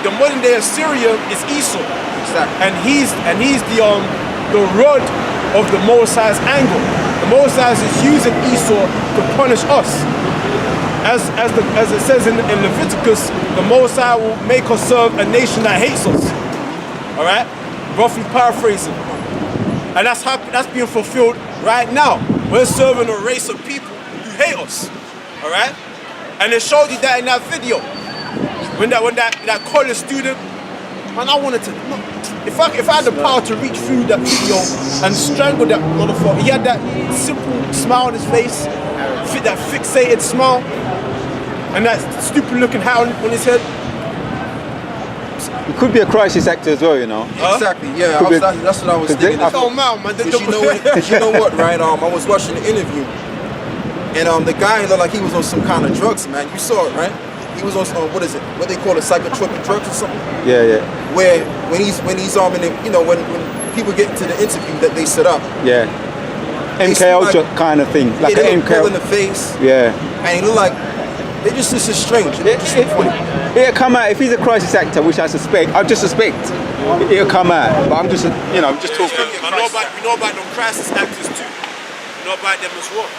the modern day Assyria is Esau. Exactly. And he's the rod of the Most High's angle. The Most High is using Esau to punish us. As it says in Leviticus, the Most High will make us serve a nation that hates us. All right, roughly paraphrasing, and that's being fulfilled right now. We're serving a race of people who hate us. All right, and they showed you that in that video when that college student. Man, I wanted to. If I had the power to reach through that video and strangle that motherfucker, he had that simple smile on his face, that fixated smile, and that stupid looking hat on his head. It could be a crisis actor as well, you know. Exactly, yeah. That's what I was thinking. Because you know what, right? I was watching the interview, and the guy looked like he was on some kind of drugs, man. You saw it, right? He was on what is it? What they call it, psychotropic drugs or something? Yeah, yeah. Where when he's in the, you know, when people get to the interview that they set up. Yeah. MK Ultra like, kind of thing, like an MK in the face. Yeah. And he looked like this is strange. It'll come out if he's a crisis actor, which I just suspect. It'll come out, but I'm just, you know, just talking. We know about them crisis actors too. We know about them as well.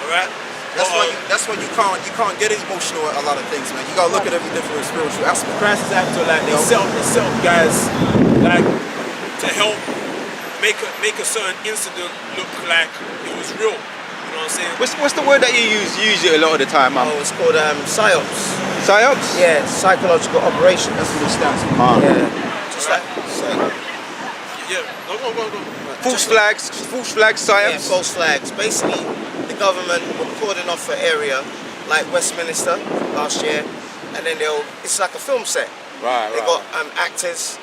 All right. That's why you can't get emotional at a lot of things, man. You gotta look at every different spiritual aspect. Crisis actor, like they sell guys like to help make a certain incident look like it was real. You know what I'm saying? What's the word that you use it a lot of the time, man? Oh, it's called psyops. Psyops? Yeah, psychological operation. That's what it stands for. Yeah. Just like yeah. Go. False flags, psyops. Yeah, false flags. Basically, the government will cordon off an area like Westminster last year, and then it's like a film set. Right. They got actors.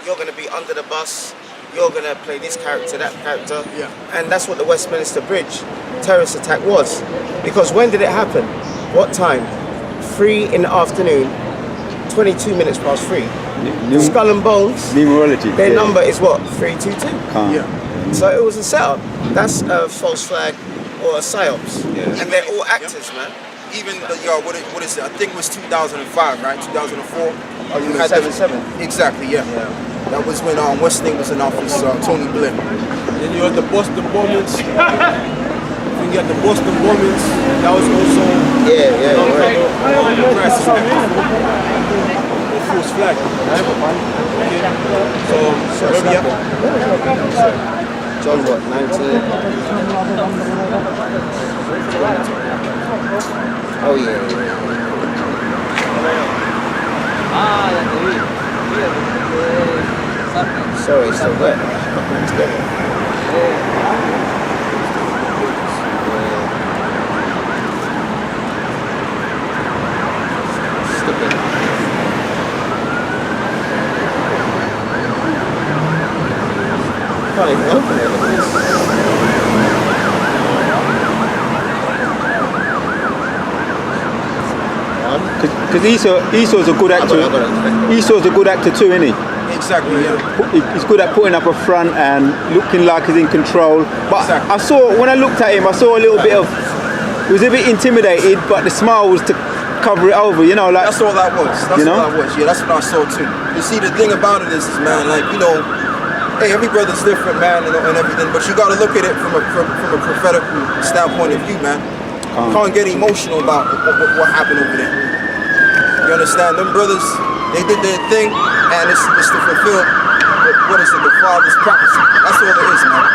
You're going to be under the bus. You're going to play this character, that character. Yeah. And that's what the Westminster Bridge terrorist attack was. Because when did it happen? What time? 3 in the afternoon, 22 minutes past 3. Skull and Bones. Numerology. Their number is what? 322. Yeah. So it was a setup. That's a false flag or a psyops. Yeah. And they're all actors, man. Even what is it? I think it was 2005, right? 2004. Oh, you had 7-7. Exactly, yeah. That was when Westing was in office, Tony Blair. Then you had the Boston bombings. Then you had the Boston bombings. That was also right. crisis actor. False flag. Okay. So where we at? John what? 19. Oh yeah. Sorry, it's still wet. Can't even open it. Because Esau's a good actor. Esau's a good actor too, isn't he? Exactly, yeah. He's good at putting up a front and looking like he's in control. But exactly. when I looked at him, I saw a little bit of, he was a bit intimidated, but the smile was to cover it over, you know, like. That's all that was. Yeah, that's what I saw too. You see, the thing about it is man, like, you know, hey, every brother's different, man, and everything, but you gotta look at it from a prophetical standpoint of view, man. You can't get emotional about what happened over there. You understand? Them brothers, they did their thing, and it's to fulfill, what is it, the Father's prophecy. That's all it is, man.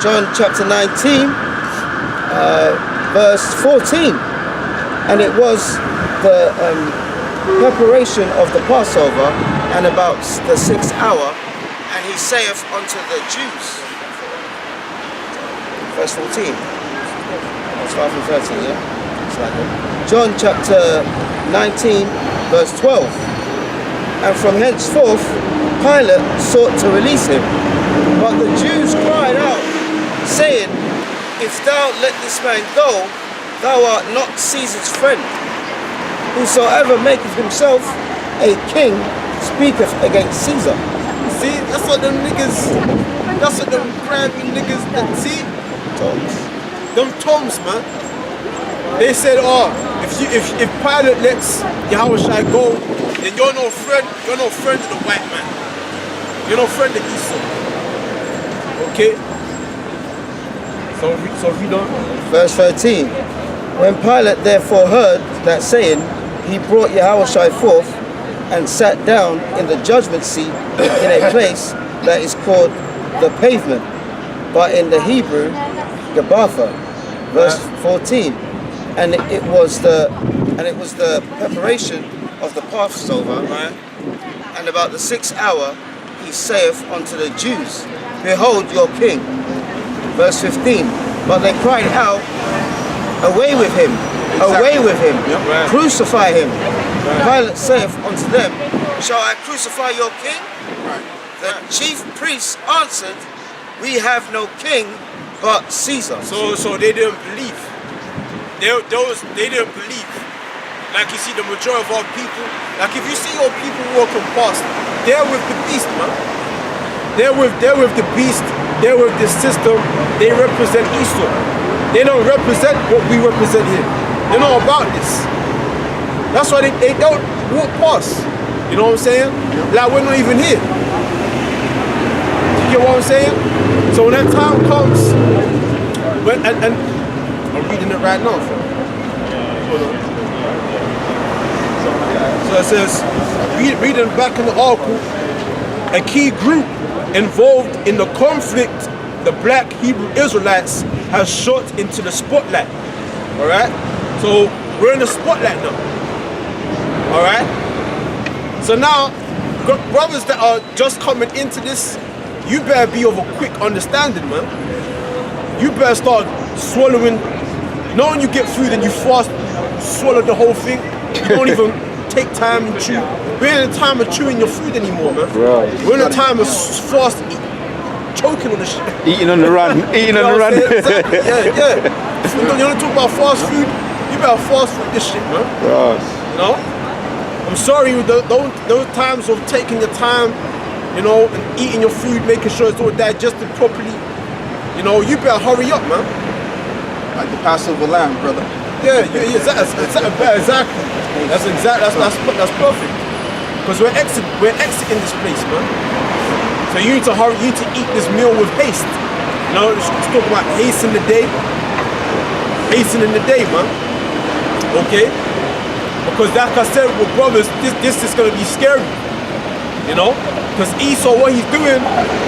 John chapter 19, verse 14, and it was the preparation of the Passover, and about the 6th hour, and he saith unto the Jews, verse 14, I'll start from 13, yeah? It's like that. John chapter 19, verse 12, and from henceforth Pilate sought to release him, but the Jews cried out, saying, if thou let this man go, thou art not Caesar's friend. Whosoever maketh himself a king speaketh against Caesar. See, that's what them niggas, that's what them crappy niggas, see? Them Toms, man. They said, oh, if Pilate lets Yahushua go, then you're no friend of the white man. You're no friend of Esau. Okay? So read on. Verse 13. When Pilate therefore heard that saying, he brought Yahushua forth and sat down in the judgment seat in a place that is called the pavement, but in the Hebrew, Gabbatha. Verse 14. And it was the preparation of the Passover, Right. and about the 6th hour he saith unto the Jews, Behold your king. Verse 15. But they cried out, Away with him, away with him, Right. crucify him. Pilate saith unto them, Shall I crucify your king? The chief priests answered, We have no king but Caesar. So they didn't believe. They didn't believe. Like you see the majority of our people, like if you see your people walking past, they're with the beast, man. They're with the beast, they're with the system, they represent Esau. They don't represent what we represent here. They're not about this. That's why they don't walk past. You know what I'm saying? Like we're not even here. You get what I'm saying? So when that time comes, and I'm reading it right now. Hold on. So it says, reading back in the article, a key group involved in the conflict, the black Hebrew Israelites, has shot into the spotlight. Alright? So we're in the spotlight now. Alright? So now, brothers that are just coming into this, you better be of a quick understanding, man. You better start swallowing. You know when you get food and you fast, swallow the whole thing? You don't even take time and chew. We're in a time of chewing your food anymore, man. Right. We're in a time of fast choking on the shit. Eating on the run, eating on the run. Exactly. Yeah. If you want to talk about fast food, you better fast food this shit, man. Right. You know? I'm sorry, those times of taking your time, you know, and eating your food, making sure it's all digested properly, you know, you better hurry up, man. Like the Passover lamb, brother. Yeah, exactly. That's perfect. Because we're exiting this place, man. So you need to hurry. You need to eat this meal with haste. You know, let's talk about hastening the day. Hastening the day, man. Okay. Because like I said, with brothers, this is gonna be scary. You know, because Esau, what he's doing,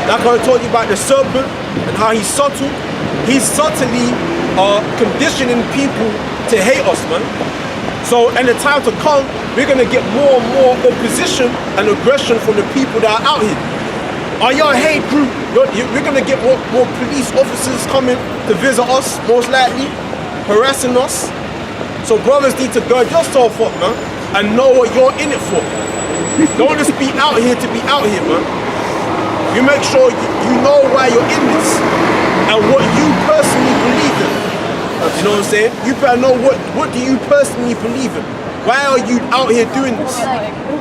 like I told you about the serpent and how he's subtle. He's subtly conditioning people to hate us, man. So, in the time to come, we're gonna get more and more opposition and aggression from the people that are out here. Are y'all a hate group? We're gonna get more police officers coming to visit us, most likely, harassing us. So brothers need to guard yourself up, man, and know what you're in it for. Don't just be out here to be out here, man. You make sure you know why you're in this and what you personally believe in. You know what I'm saying? You better know what do you personally believe in. Why are you out here doing this?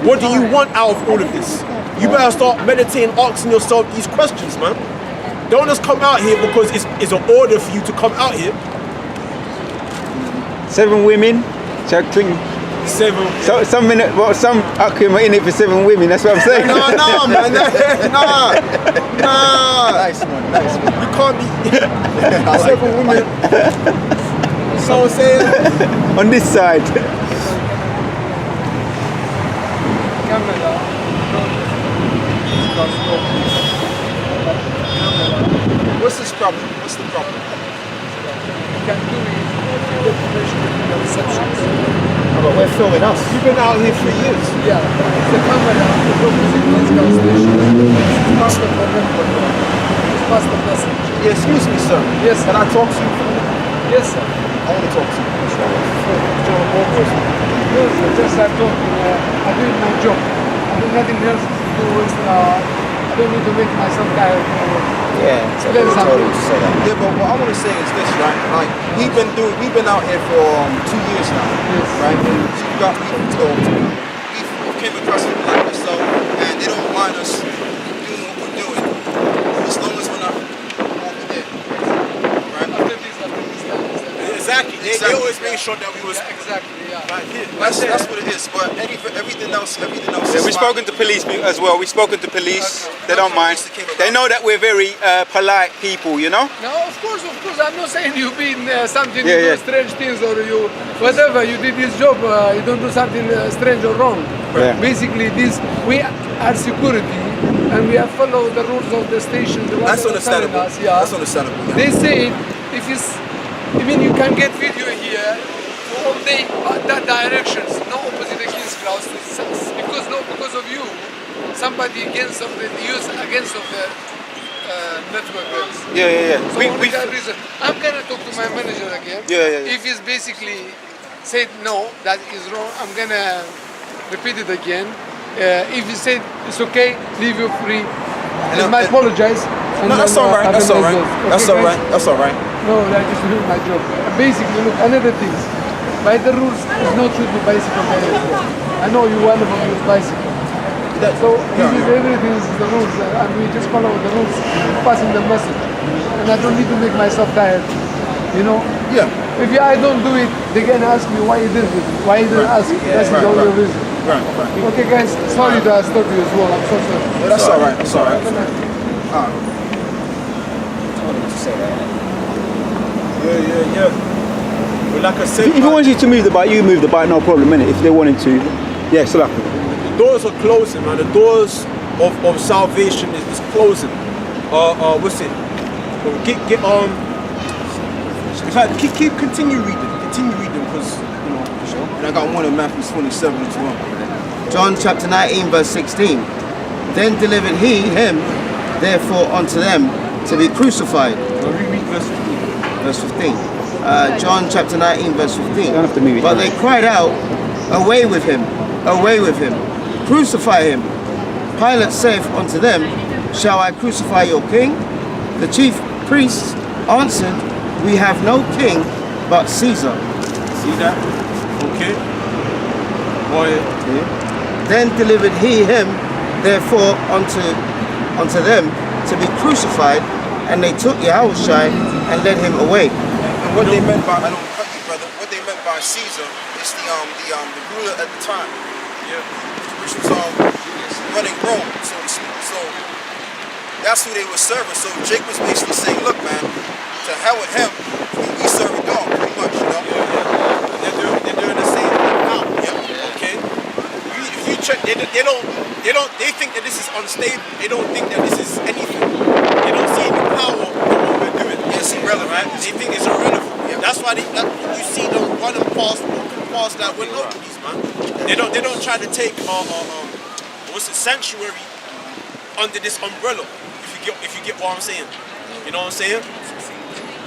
What do you want out of all of this? You better start meditating, asking yourself these questions, man. Don't just come out here because it's an order for you to come out here. 7 women. So I think 7. so, some Akim are in it for 7 women. That's what I'm saying. No, man. Nah. Nice one, nice one. You can't be 7 women. You know what I'm saying? On this side. What's this problem? What's the problem? But we're filming us. You've been out here for years. Yeah, the camera focusing on gas station. It's past the problem, it's past the message. Yeah, excuse me, sir. Yes, Can I talk to you? yes, sir. I want to talk to you. Yes, sir. Just I'm talking. I'm doing my job. I do nothing else to do with. I don't need to make myself tired. Yeah, so they Explain told him something. to say that. Yeah, but what I want to say is this, right? Like we've been out here for 2 years now, Yes. right? So we came across people like yourself. find us doing what we're doing, as long as we're not over there. Right? After this time. Exactly. They always make sure that we was Exactly, yeah. right here. That's what it is. But everything else Yeah, is we've fine. spoken to police as well. We've spoken to police. They don't mind. They know that we're very polite people, you know? No, of course. I'm not saying you been something, Yeah, you yeah. do strange things or you, whatever, you did this job, you don't do something strange or wrong. Yeah. Basically, we are security and we have followed the rules of the station. The That's ones that are telling understandable. us, yeah. That's understandable. Yeah. They say if it's, I mean, you can get video here for all day, that directions, no opposite against crowds, because of you, somebody against of the use against of the network rates. Yeah. So only that reason. I'm gonna talk to my manager again. Yeah. If he's basically said no, that is wrong, I'm gonna repeat it again. If he said it's okay, leave you free. I might apologize. No, that's all right. That's all right. That's all right. That's all right. No, I just doing my job. Basically, look, another thing. By the rules, it's not should be bicycle carriers. I know you one of them use bicycle. So this is everything is the rules, and we just follow the rules, passing the message. And I don't need to make myself tired. You know? Yeah. If I don't do it, they're gonna ask me why you did it. Why you didn't ask me? That's the only reason. Right. Okay, guys. Sorry to stop you as well. I'm so sorry. Yeah, that's all right. That's all right. Yeah. But like I said, If he wants you to move the bike, you move the bike, no problem, innit? If they wanted to. Yeah, so like. the doors are closing, man. The doors of salvation is closing. What's it? In fact, keep continue reading, because you know. And I got one in Matthew 27 as well. John chapter 19 verse 16. Then delivered he him therefore unto them to be crucified. Read verse 15. Verse 15. John chapter 19 verse 15. Don't have to move it. But they cried out, away with him, crucify him. Pilate saith unto them, shall I crucify your king? The chief priests answered, we have no king but Caesar. See that? Okay. Boy, Then delivered he him therefore unto them to be crucified, and they took Yahushua and led him away. And what they meant by, I don't cut you, brother. What they meant by Caesar is the ruler at the time. Which was running Rome, so to speak. So that's who they were serving. So Jake was basically saying, look, man, to hell with him. We serve a dog, pretty much, you know. they're doing the same thing now. Okay. If you check, they think that this is unstable. They don't think that this is anything. They don't see the power of what we're doing. It's irrelevant. Right? They think it's irrelevant. That's why you see them running past that window, these man. They don't try to take what's it, sanctuary under this umbrella. If you get what I'm saying. You know what I'm saying?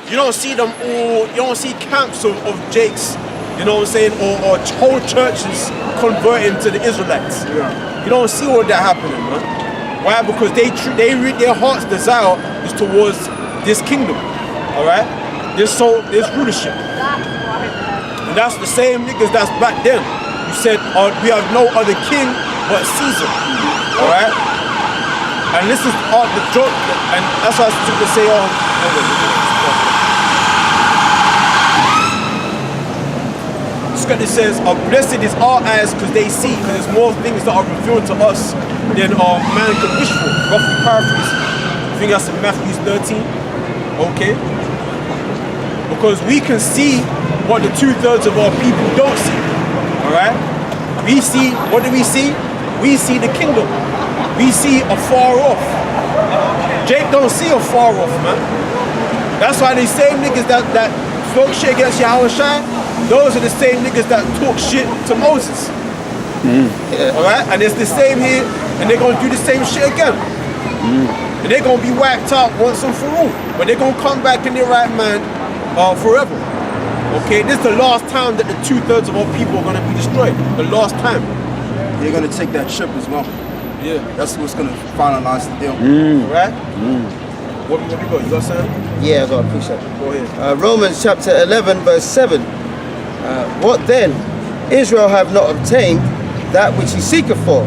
You don't see them all, you don't see camps of Jakes, you know what I'm saying, or whole churches converting to the Israelites. You don't see all that happening, man. Why? Because their heart's desire is towards this kingdom, all right? This rulership. And that's the same niggas that's back then. You said, we have no other king but Caesar, all right? And this is the joke, and that's why I was to say, Scripture says, blessed is our eyes because they see, because there's more things that are revealed to us than man can wish for. Roughly paraphrase. I think that's in Matthew 13. Okay? Because we can see what the 2/3 of our people don't see. Alright? We see, what do we see? We see the kingdom. We see afar off. Jake don't see afar off, man. That's why these same niggas that talk shit against Yahushua, those are the same niggas that talk shit to Moses. Alright? And it's the same here, and they're gonna do the same shit again. And they're gonna be whacked out once and for all. But they're gonna come back in their right mind forever. Okay, this is the last time that the 2/3 of our people are gonna be destroyed. The last time. They're gonna take that trip as well. Yeah. That's what's gonna finalize the deal. Right? What we got? You got something? Yeah, I got a precept. Go ahead. Romans chapter 11 verse 7. What then? Israel have not obtained that which he seeketh for,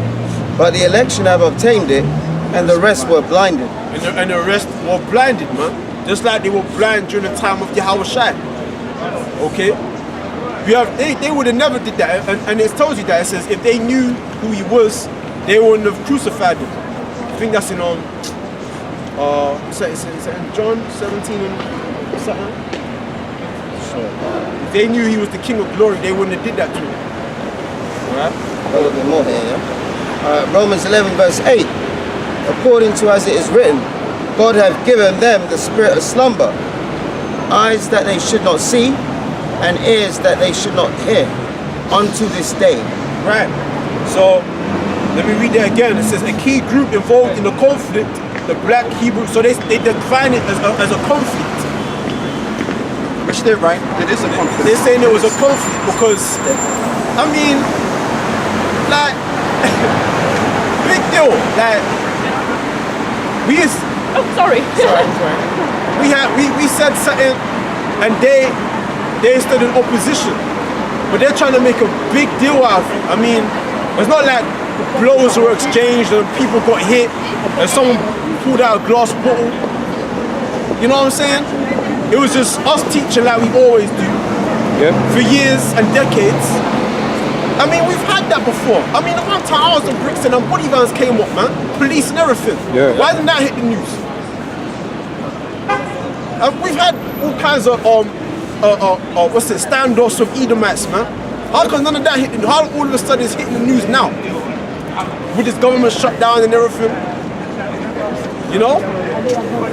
but the election have obtained it, and the rest were blinded. And the rest were blinded, man. Just like they were blind during the time of Yahweh Shai. Okay? They would have never did that. And it tells you that. It says if they knew who he was, they wouldn't have crucified him. I think that's in it's in John 17 and something. If they knew he was the King of Glory, they wouldn't have did that to him. Alright? A little bit more here, yeah? Romans 11 verse 8. According to as it is written, God hath given them the spirit of slumber, eyes that they should not see, and ears that they should not hear, unto this day. Right. So, let me read that again. It says, a key group involved in the conflict, the black Hebrew, so they define it as a conflict. Which they're right. It is a conflict. They're saying it was a conflict because, I mean, like, big deal. Like, sorry. We said something, and they stood in opposition, but they're trying to make a big deal out of it. I mean, it's not like blows were exchanged and people got hit and someone pulled out a glass bottle. You know what I'm saying? It was just us teaching like we always do for years and decades. I mean, we've had that before. I mean, the one time I was in Brixton and body vans came up, man. Police and everything. Yeah. Why didn't that hit the news? We've had all kinds of standoffs with Edomites, man. How come none of that hit the news? How all of a sudden it's hitting the news now? With this government shutdown and everything. You know?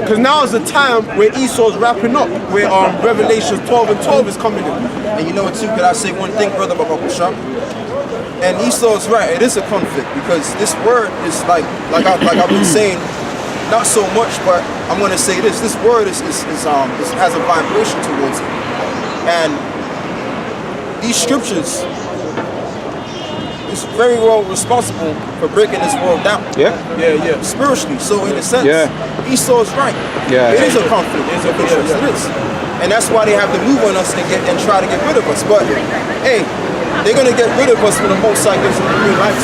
Because now is the time where Esau's wrapping up, where Revelations 12 and 12 is coming in. And you know what too, could I say one thing, brother Babakosha? And Esau's right, it is a conflict because this word is like I've been saying, not so much, but I'm gonna say this. This word has a vibration towards it. And these scriptures is very well responsible for breaking this world down. Yeah. Spiritually. So in a sense, Esau's right. Yeah. It is a conflict. It is. And that's why they have to move on us and try to get rid of us. But hey, they're gonna get rid of us when the Most High gives them the green light.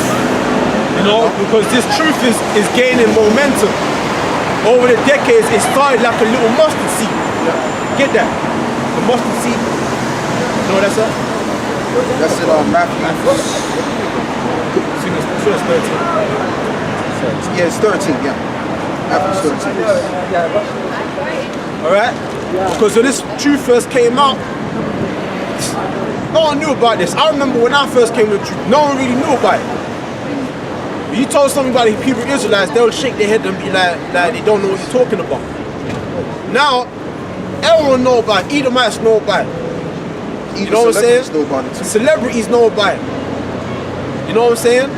You know, because this truth is gaining momentum. Over the decades, it started like a little mustard seed. Get that? The mustard seed. You know what that's at? That's it on Matthew. It's 13. Yeah, it's 13, yeah. Matthew 13. Alright? Because when this truth first came out, no one knew about this. I remember when I first came to the truth, no one really knew about it. If you told something about the Hebrew Israelites, they'll shake their head and be like they don't know what you're talking about. Now, everyone know about it. Edomites know about it. You know what I'm saying? Know about it too. Celebrities know about it. You know what I'm saying?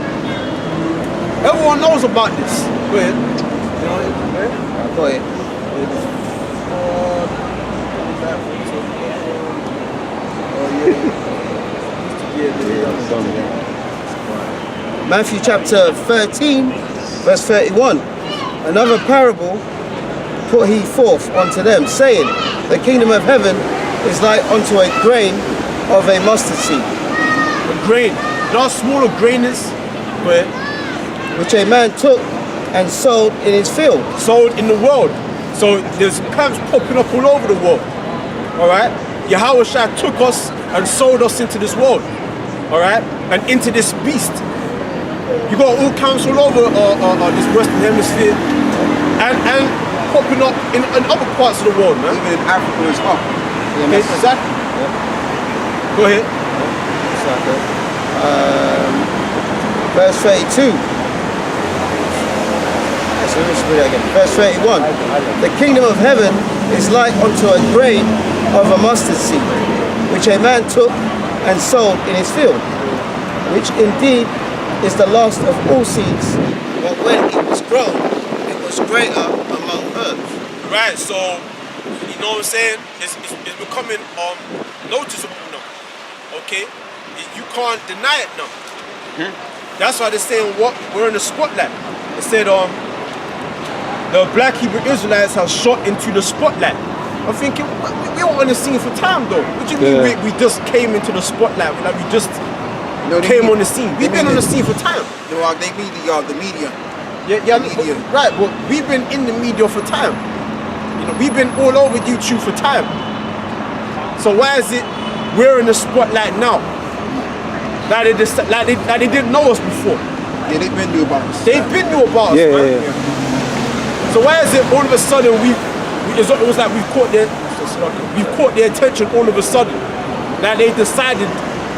Everyone knows about this. Go ahead. Go ahead. Matthew chapter 13, verse 31. Another parable put he forth unto them, saying, the kingdom of heaven is like unto a grain of a mustard seed. A grain. You know how small a grain is? Go ahead. Which a man took and sowed in his field. Sold in the world. So there's camps popping up all over the world. Alright? Yahweh Shai took us and sold us into this world. Alright? And into this beast. You got all camps all over this Western Hemisphere. And popping up in other parts of the world, man. Even in Africa as well. Okay, exactly. Go ahead. Verse 32. So let's read that again. Verse 31. The kingdom of heaven is like unto a grain of a mustard seed, which a man took and sowed in his field, which indeed is the last of all seeds, but when it was grown, it was greater among herbs. Right, so, you know what I'm saying? It's becoming noticeable now, okay? You can't deny it now. That's why they're saying we're in the spotlight. They said the black Hebrew Israelites have shot into the spotlight. I'm thinking, we weren't on the scene for time though. What do you mean we just came into the spotlight? Like we just No, they came mean- on the scene. they We've been mean on the it. scene for time. They mean the media. Yeah, Media. right. Well, we've been in the media for time. You know, we've been all over YouTube for time. So why is it we're in the spotlight now? Like they didn't know us before. Yeah, they've been new about us. They've been knew about us, Yeah, man. yeah, yeah. So why is it all of a sudden it was like we've caught their attention all of a sudden? Like they decided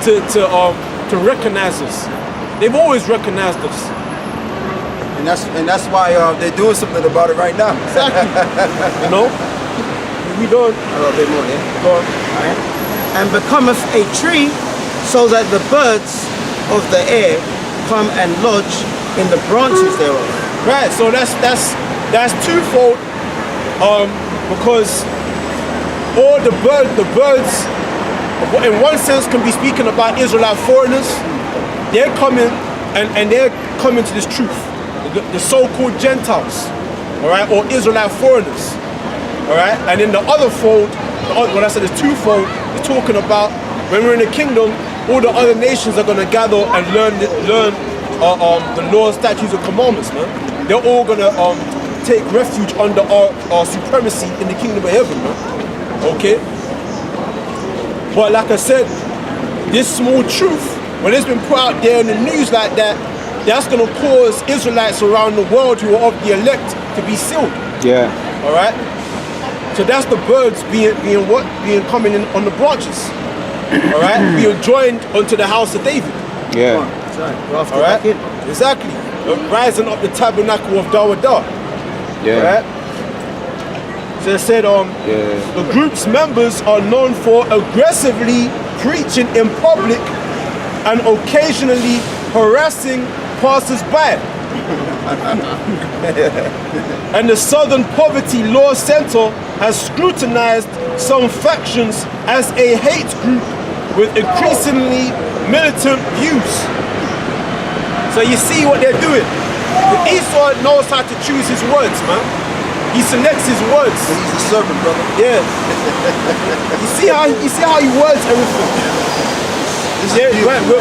to recognize us. They've always recognized us. And that's why they're doing something about it right now. Exactly. You know? We don't. A little bit more, yeah. Go on. And becometh a tree, so that the birds of the air come and lodge in the branches thereof. Right, so that's twofold. Because all the birds, in one sense, can be speaking about Israelite foreigners. They're coming and they're coming to this truth. The so-called Gentiles, all right, or Israelite foreigners, all right. And in the other fold, when I said it's twofold, it's talking about when we're in the kingdom, all the other nations are going to gather and learn the laws, statutes, and commandments, man. They're all going to take refuge under our supremacy in the kingdom of heaven, man. Okay? But like I said, this small truth, when it's been put out there in the news like that, that's going to cause Israelites around the world who are of the elect to be sealed. Yeah. All right? So that's the birds being coming in on the branches. All right? Being joined onto the house of David. Yeah. That's right. All right? Exactly. Rising up the tabernacle of Dawadah. Yeah. All right? So it said, Yeah. the group's members are known for aggressively preaching in public and occasionally harassing passers-by. And the Southern Poverty Law Center has scrutinized some factions as a hate group with increasingly militant views. So you see what they're doing. Esau knows how to choose his words, man. He selects his words. He's a servant, brother. Yeah. You see how he words everything.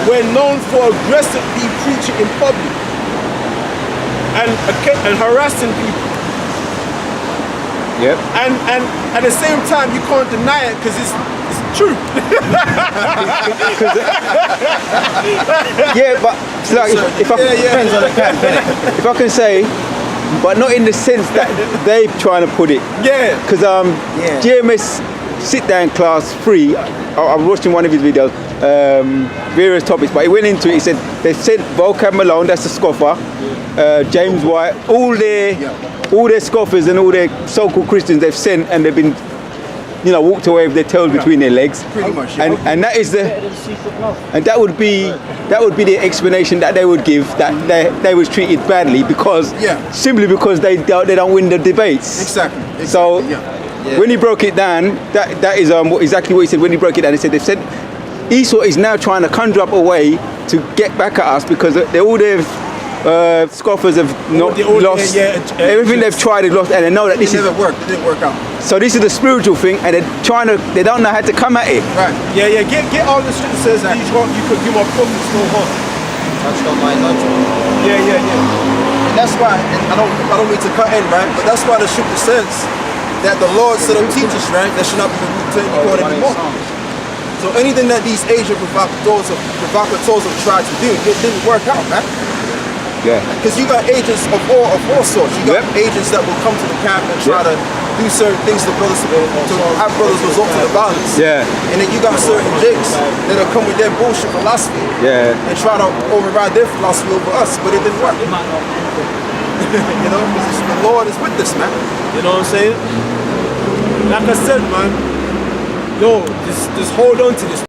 We're known for aggressively preaching in public and harassing people. Yep. And at the same time, you can't deny it because it's true. Yeah, but it's like if I Depends on the camp, innit? if I can say, but not in the sense that they're trying to put it. Yeah. Because GMS sit down class 3, I was watching one of his videos, various topics, but he went into it. He said they sent Volcab Malone, that's the scoffer, James White, all their scoffers and all their so-called Christians they've sent, and they've been, walked away with their tails between their legs. Pretty much. Yeah. And that is that would be the explanation that they would give, that they was treated badly simply because they don't win the debates. Exactly. So Yeah. when he broke it down, that is exactly what he said. When he broke it down, he said they've said Esau is now trying to conjure up a way to get back at us because all their scoffers have not lost everything they've tried is lost, and they know that this never worked. It didn't work out. So this is the spiritual thing, and they don't know how to come at it. Right. Yeah. Get all the scripture says that you could do my prophets no harm. Touched on my logic. Yeah. And that's why, and I don't mean to cut in, right? But that's why the scripture says that the Lord said of teachers, right, that should not be taught anymore. So anything that these Asian provocateurs have tried to do, it didn't work out, man. Yeah. Because you got agents of all sorts. You got agents that will come to the camp and try to do certain things to brothers to have brothers resort to the violence. Yeah. And then you got certain jakes that'll come with their bullshit philosophy. Yeah. And try to override their philosophy over us, but it didn't work. Because the Lord is with us, man. You know what I'm saying? Like I said, man, just hold on to this.